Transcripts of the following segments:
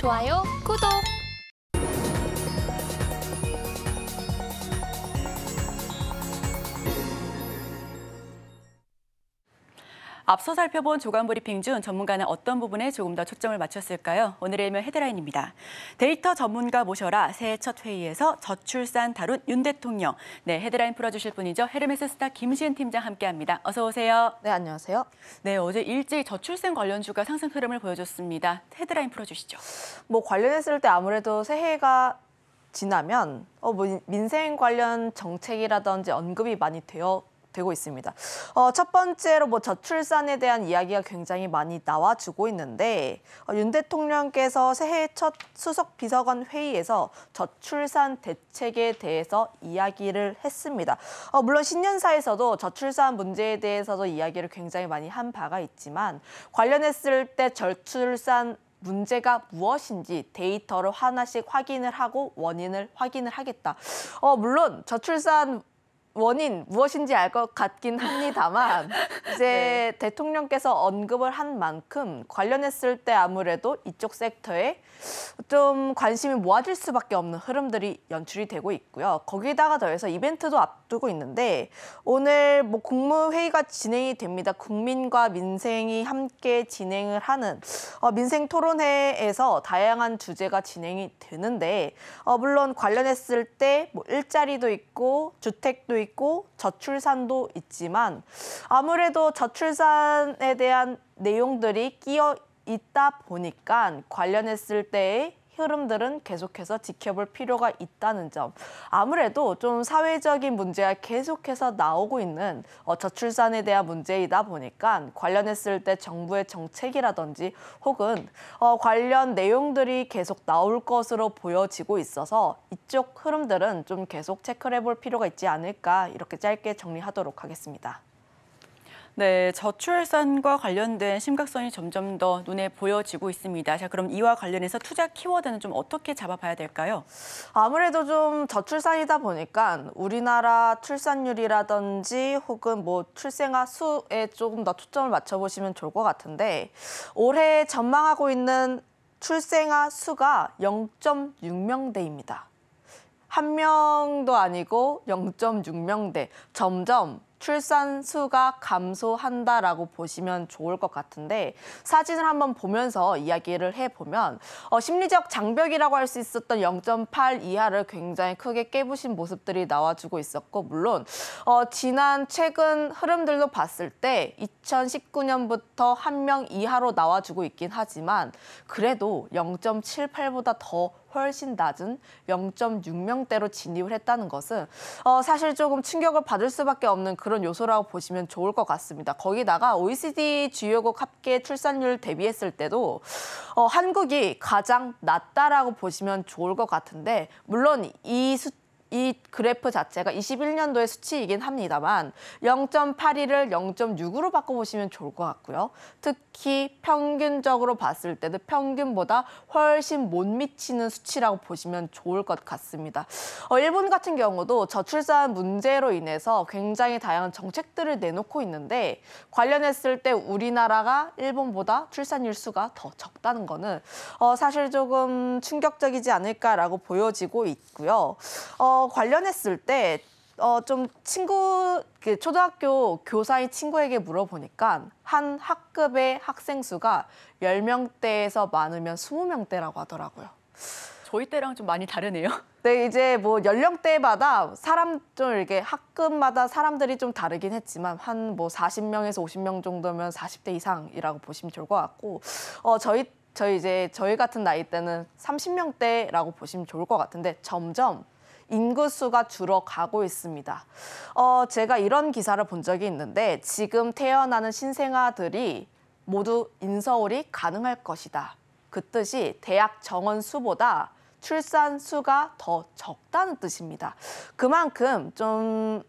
좋아요, 구독! 앞서 살펴본 조간 브리핑 중 전문가는 어떤 부분에 조금 더 초점을 맞췄을까요? 오늘의 일면 헤드라인입니다. 데이터 전문가 모셔라 새해 첫 회의에서 저출산 다룬 윤 대통령. 네, 헤드라인 풀어주실 분이죠. 헤르메스 스타 김시은 팀장 함께합니다. 어서 오세요. 네, 안녕하세요. 네, 어제 일제히 저출산 관련주가 상승 흐름을 보여줬습니다. 헤드라인 풀어주시죠. 관련했을 때 아무래도 새해가 지나면 민생 관련 정책이라든지 언급이 많이 되고 있습니다. 첫 번째로 저출산에 대한 이야기가 굉장히 많이 나와주고 있는데 윤 대통령께서 새해 첫 수석 비서관 회의에서 저출산 대책에 대해서 이야기를 했습니다. 물론 신년사에서도 저출산 문제에 대해서도 이야기를 굉장히 많이 한 바가 있지만 관련했을 때 저출산 문제가 무엇인지 데이터를 하나씩 확인을 하고 원인을 확인을 하겠다. 물론 저출산 원인 무엇인지 알 것 같긴 합니다만 이제 네. 대통령께서 언급을 한 만큼 관련했을 때 아무래도 이쪽 섹터에 좀 관심이 모아질 수밖에 없는 흐름들이 연출이 되고 있고요. 거기다가 더해서 이벤트도 앞두고 있는데 오늘 국무회의가 진행이 됩니다. 국민과 민생이 함께 진행을 하는 민생 토론회에서 다양한 주제가 진행이 되는데 물론 관련했을 때 일자리도 있고 주택도 있고 저출산도 있지만 아무래도 저출산에 대한 내용들이 끼어 있다 보니까 관련했을 때의 흐름들은 계속해서 지켜볼 필요가 있다는 점. 아무래도 좀 사회적인 문제가 계속해서 나오고 있는 저출산에 대한 문제이다 보니까 관련했을 때 정부의 정책이라든지 혹은 관련 내용들이 계속 나올 것으로 보여지고 있어서 이쪽 흐름들은 좀 계속 체크를 해볼 필요가 있지 않을까 이렇게 짧게 정리하도록 하겠습니다. 네, 저출산과 관련된 심각성이 점점 더 눈에 보여지고 있습니다. 자, 그럼 이와 관련해서 투자 키워드는 좀 어떻게 잡아봐야 될까요? 아무래도 좀 저출산이다 보니까 우리나라 출산율이라든지 혹은 출생아 수에 조금 더 초점을 맞춰보시면 좋을 것 같은데 올해 전망하고 있는 출생아 수가 0.6명대입니다. 한 명도 아니고 0.6명대. 점점 출산 수가 감소한다라고 보시면 좋을 것 같은데 사진을 한번 보면서 이야기를 해보면 심리적 장벽이라고 할 수 있었던 0.8 이하를 굉장히 크게 깨부신 모습들이 나와주고 있었고 물론 최근 흐름들도 봤을 때 2019년부터 한 명 이하로 나와주고 있긴 하지만 그래도 0.78보다 더 훨씬 낮은 0.6명대로 진입을 했다는 것은 사실 조금 충격을 받을 수밖에 없는 그런 요소라고 보시면 좋을 것 같습니다. 거기다가 OECD 주요국 합계 출산율 대비했을 때도 한국이 가장 낮다라고 보시면 좋을 것 같은데 물론 이 그래프 자체가 21년도의 수치이긴 합니다만 0.82를 0.6으로 바꿔보시면 좋을 것 같고요. 특히 평균적으로 봤을 때도 평균보다 훨씬 못 미치는 수치라고 보시면 좋을 것 같습니다. 일본 같은 경우도 저출산 문제로 인해서 굉장히 다양한 정책들을 내놓고 있는데 관련했을 때 우리나라가 일본보다 출산율 수가 더 적다는 거는 사실 조금 충격적이지 않을까라고 보여지고 있고요. 관련했을 때 좀 초등학교 교사인 친구에게 물어보니까 한 학급의 학생 수가 10명대에서 많으면 20명대라고 하더라고요. 저희 때랑 좀 많이 다르네요. 네, 이제 연령대마다 이렇게 학급마다 사람들이 좀 다르긴 했지만 한 40명에서 50명 정도면 40대 이상이라고 보시면 좋을 것 같고 저희 같은 나이 때는 30명대라고 보시면 좋을 것 같은데 점점 인구수가 줄어가고 있습니다. 제가 이런 기사를 본 적이 있는데 지금 태어나는 신생아들이 모두 인서울이 가능할 것이다. 그 뜻이 대학 정원 수보다 출산 수가 더 적다는 뜻입니다. 그만큼 좀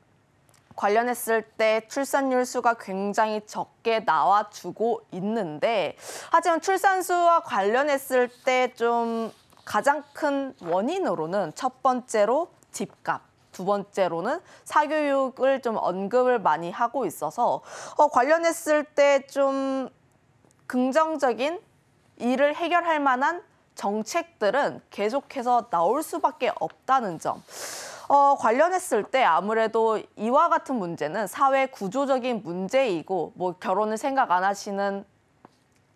관련했을 때 출산율 수가 굉장히 적게 나와주고 있는데 하지만 출산 수와 관련했을 때 좀 가장 큰 원인으로는 첫 번째로 집값, 두 번째로는 사교육을 좀 언급을 많이 하고 있어서 관련했을 때 좀 긍정적인 일을 해결할 만한 정책들은 계속해서 나올 수밖에 없다는 점. 관련했을 때 아무래도 이와 같은 문제는 사회 구조적인 문제이고 뭐 결혼을 생각 안 하시는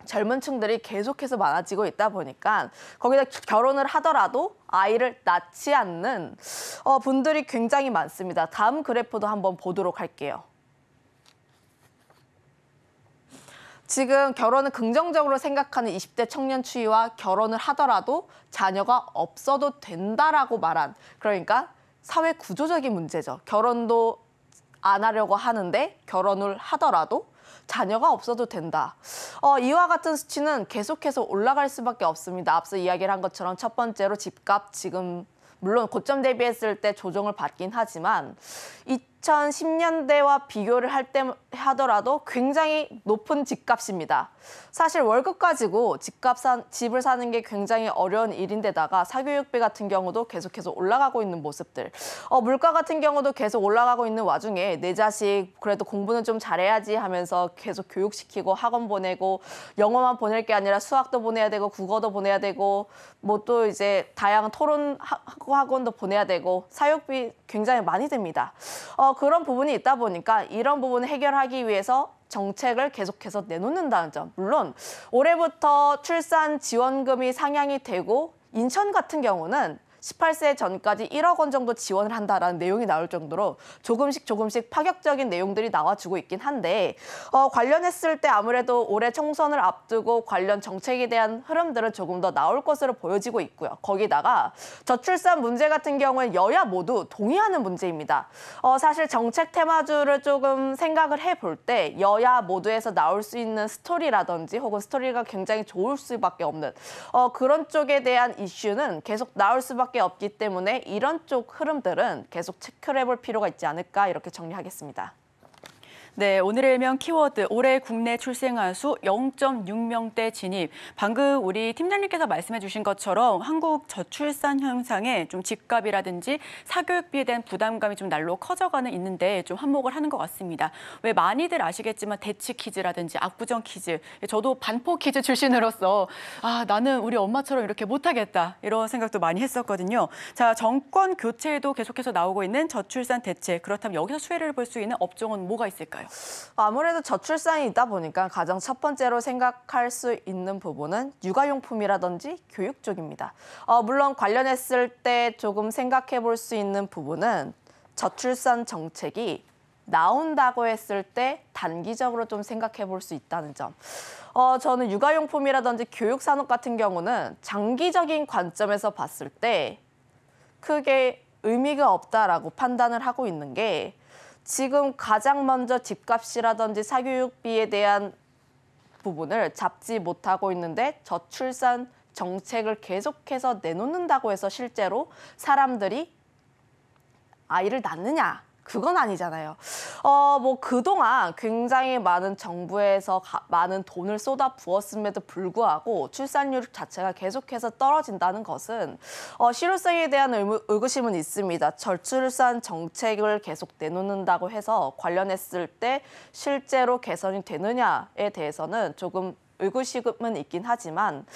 젊은 층들이 계속해서 많아지고 있다 보니까 거기다 결혼을 하더라도 아이를 낳지 않는 분들이 굉장히 많습니다. 다음 그래프도 한번 보도록 할게요. 지금 결혼을 긍정적으로 생각하는 20대 청년 추이와 결혼을 하더라도 자녀가 없어도 된다라고 말한, 그러니까 사회 구조적인 문제죠. 결혼도 안 하려고 하는데 결혼을 하더라도 자녀가 없어도 된다. 이와 같은 수치는 계속해서 올라갈 수밖에 없습니다. 앞서 이야기를 한 것처럼 첫 번째로 집값 지금 물론 고점 대비했을 때 조정을 받긴 하지만 2010년대와 비교를 하더라도 굉장히 높은 집값입니다. 사실 월급 가지고 집을 사는 게 굉장히 어려운 일인데다가 사교육비 같은 경우도 계속해서 올라가고 있는 모습들. 물가 같은 경우도 계속 올라가고 있는 와중에 내 자식 그래도 공부는 좀 잘해야지 하면서 계속 교육시키고 학원 보내고 영어만 보낼 게 아니라 수학도 보내야 되고 국어도 보내야 되고 뭐 또 이제 다양한 토론 학원도 보내야 되고 사육비 굉장히 많이 듭니다. 그런 부분이 있다 보니까 이런 부분을 해결하기 위해서 정책을 계속해서 내놓는다는 점. 물론 올해부터 출산 지원금이 상향이 되고 인천 같은 경우는 18세 전까지 1억 원 정도 지원을 한다라는 내용이 나올 정도로 조금씩 파격적인 내용들이 나와주고 있긴 한데 관련했을 때 아무래도 올해 총선을 앞두고 관련 정책에 대한 흐름들은 조금 더 나올 것으로 보여지고 있고요. 거기다가 저출산 문제 같은 경우는 여야 모두 동의하는 문제입니다. 사실 정책 테마주를 조금 생각을 해볼 때 여야 모두에서 나올 수 있는 스토리라든지 혹은 스토리가 굉장히 좋을 수밖에 없는 그런 쪽에 대한 이슈는 계속 나올 수밖에 없기 때문에 이런 쪽 흐름들은 계속 체크를 해볼 필요가 있지 않을까 이렇게 정리하겠습니다. 네, 오늘의 일명 키워드, 올해 국내 출생아 수 0.6명대 진입. 방금 우리 팀장님께서 말씀해 주신 것처럼 한국 저출산 현상에 좀 집값이라든지 사교육비에 대한 부담감이 좀 날로 커져가는 있는데 좀 한몫을 하는 것 같습니다. 왜 많이들 아시겠지만 대치 퀴즈라든지 압구정 퀴즈, 저도 반포 퀴즈 출신으로서 나는 우리 엄마처럼 이렇게 못하겠다 이런 생각도 많이 했었거든요. 자, 정권 교체에도 계속해서 나오고 있는 저출산 대책. 그렇다면 여기서 수혜를 볼 수 있는 업종은 뭐가 있을까요? 아무래도 저출산이 있다 보니까 가장 첫 번째로 생각할 수 있는 부분은 육아용품이라든지 교육 쪽입니다. 물론 관련했을 때 조금 생각해 볼 수 있는 부분은 저출산 정책이 나온다고 했을 때 단기적으로 좀 생각해 볼 수 있다는 점. 저는 육아용품이라든지 교육 산업 같은 경우는 장기적인 관점에서 봤을 때 크게 의미가 없다라고 판단을 하고 있는 게 지금 가장 먼저 집값이라든지 사교육비에 대한 부분을 잡지 못하고 있는데 저출산 정책을 계속해서 내놓는다고 해서 실제로 사람들이 아이를 낳느냐? 그건 아니잖아요. 뭐 그동안 굉장히 많은 정부에서 많은 돈을 쏟아 부었음에도 불구하고 출산율 자체가 계속해서 떨어진다는 것은 실효성에 대한 의구심은 있습니다. 저출산 정책을 계속 내놓는다고 해서 관련했을 때 실제로 개선이 되느냐에 대해서는 조금 의구심은 있긴 하지만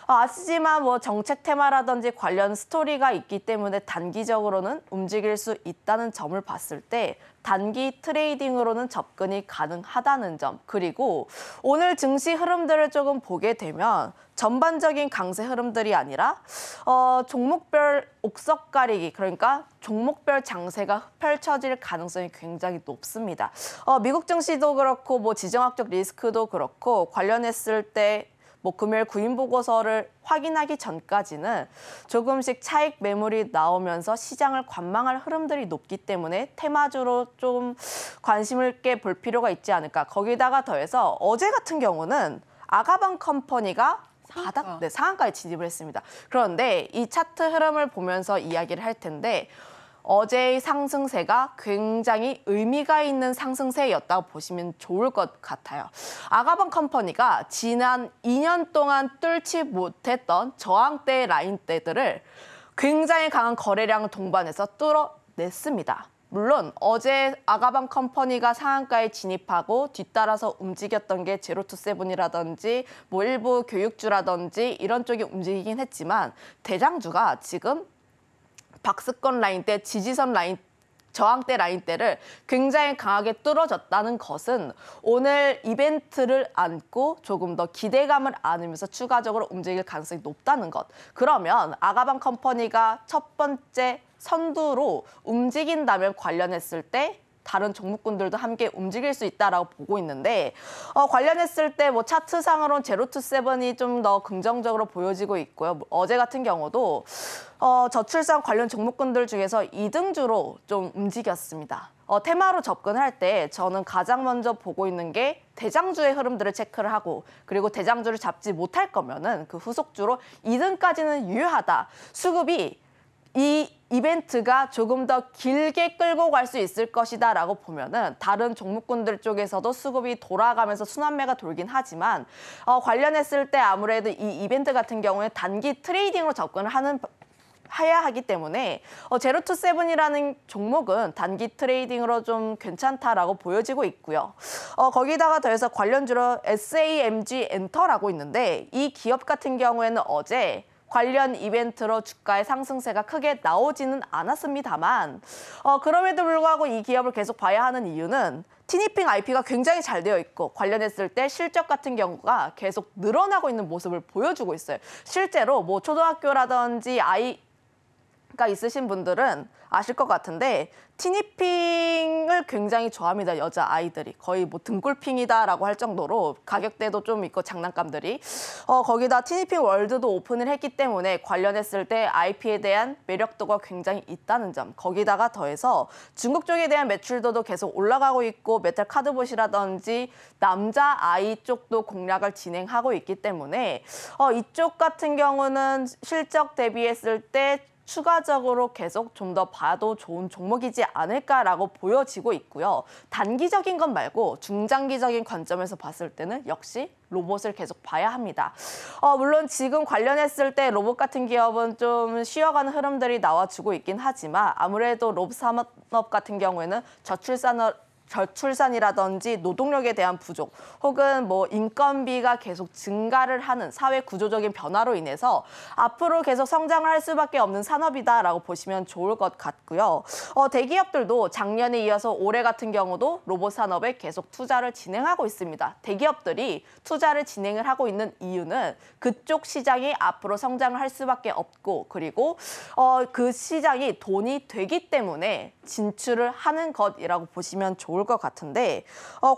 아시지만 뭐 정책 테마라든지 관련 스토리가 있기 때문에 단기적으로는 움직일 수 있다는 점을 봤을 때 단기 트레이딩으로는 접근이 가능하다는 점, 그리고 오늘 증시 흐름들을 조금 보게 되면 전반적인 강세 흐름들이 아니라 종목별 옥석 가리기, 그러니까 종목별 장세가 펼쳐질 가능성이 굉장히 높습니다. 미국 증시도 그렇고 뭐 지정학적 리스크도 그렇고 관련했을 때 뭐 금요일 구인 보고서를 확인하기 전까지는 조금씩 차익 매물이 나오면서 시장을 관망할 흐름들이 높기 때문에 테마주로 좀 관심을 있게 볼 필요가 있지 않을까. 거기다가 더해서 어제 같은 경우는 아가방 컴퍼니가 상한가에 진입을 했습니다. 그런데 이 차트 흐름을 보면서 이야기를 할 텐데 어제의 상승세가 굉장히 의미가 있는 상승세였다고 보시면 좋을 것 같아요. 아가방 컴퍼니가 지난 2년 동안 뚫지 못했던 저항대 라인대들을 굉장히 강한 거래량을 동반해서 뚫어냈습니다. 물론 어제 아가방 컴퍼니가 상한가에 진입하고 뒤따라서 움직였던 게 제로투세븐이라든지 뭐 일부 교육주라든지 이런 쪽이 움직이긴 했지만 대장주가 지금 박스권 라인대, 지지선 라인, 저항대 라인대를 굉장히 강하게 뚫어졌다는 것은 오늘 이벤트를 안고 조금 더 기대감을 안으면서 추가적으로 움직일 가능성이 높다는 것. 그러면 아가방 컴퍼니가 첫 번째 선두로 움직인다면 관련했을 때 다른 종목군들도 함께 움직일 수 있다라고 보고 있는데 관련했을 때 뭐 차트상으로는 제로투세븐이 좀 더 긍정적으로 보여지고 있고요. 어제 같은 경우도 저출산 관련 종목군들 중에서 2등주로 좀 움직였습니다. 테마로 접근할 때 저는 가장 먼저 보고 있는 게 대장주의 흐름들을 체크를 하고 그리고 대장주를 잡지 못할 거면은 그 후속주로 2등까지는 유효하다. 수급이 이 이벤트가 조금 더 길게 끌고 갈 수 있을 것이다라고 보면은 다른 종목군들 쪽에서도 수급이 돌아가면서 순환매가 돌긴 하지만 관련했을 때 아무래도 이 이벤트 같은 경우에 단기 트레이딩으로 접근을 해야 하기 때문에 제로투세븐이라는 종목은 단기 트레이딩으로 좀 괜찮다라고 보여지고 있고요. 거기다가 더해서 관련주로 SAMG 엔터라고 있는데 이 기업 같은 경우에는 어제 관련 이벤트로 주가의 상승세가 크게 나오지는 않았습니다만 그럼에도 불구하고 이 기업을 계속 봐야 하는 이유는 티니핑 IP가 굉장히 잘 되어 있고 관련했을 때 실적 같은 경우가 계속 늘어나고 있는 모습을 보여주고 있어요. 실제로 뭐 초등학교라든지 아이가 있으신 분들은 아실 것 같은데 티니핑을 굉장히 좋아합니다. 여자 아이들이 거의 뭐 등골핑이다라고 할 정도로 가격대도 좀 있고 장난감들이 거기다 티니핑 월드도 오픈을 했기 때문에 관련했을 때 IP에 대한 매력도가 굉장히 있다는 점 거기다가 더해서 중국 쪽에 대한 매출도도 계속 올라가고 있고 메탈 카드봇이라든지 남자 아이 쪽도 공략을 진행하고 있기 때문에 이쪽 같은 경우는 실적 대비했을 때 추가적으로 계속 좀 더 봐도 좋은 종목이지 않을까라고 보여지고 있고요. 단기적인 것 말고 중장기적인 관점에서 봤을 때는 역시 로봇을 계속 봐야 합니다. 물론 지금 관련했을 때 로봇 같은 기업은 좀 쉬어가는 흐름들이 나와주고 있긴 하지만 아무래도 로봇 산업 같은 경우에는 저출산이라든지 노동력에 대한 부족 혹은 뭐 인건비가 계속 증가를 하는 사회 구조적인 변화로 인해서 앞으로 계속 성장을 할 수밖에 없는 산업이다라고 보시면 좋을 것 같고요. 대기업들도 작년에 이어서 올해 같은 경우도 로봇 산업에 계속 투자를 진행하고 있습니다. 대기업들이 투자를 진행을 하고 있는 이유는 그쪽 시장이 앞으로 성장을 할 수밖에 없고 그리고 그 시장이 돈이 되기 때문에 진출을 하는 것이라고 보시면 좋을 것 같은데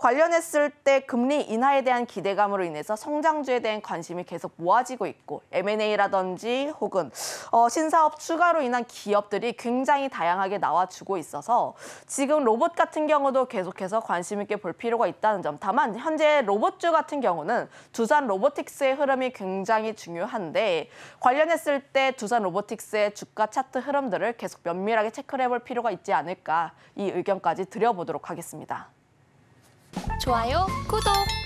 관련했을 때 금리 인하에 대한 기대감으로 인해서 성장주에 대한 관심이 계속 모아지고 있고 M&A라든지 혹은 신사업 추가로 인한 기업들이 굉장히 다양하게 나와주고 있어서 지금 로봇 같은 경우도 계속해서 관심 있게 볼 필요가 있다는 점. 다만 현재 로봇주 같은 경우는 두산 로보틱스의 흐름이 굉장히 중요한데 관련했을 때 두산 로보틱스의 주가 차트 흐름들을 계속 면밀하게 체크를 해볼 필요가 있지 않을까 이 의견까지 드려보도록 하겠습니다. 좋아요, 구독!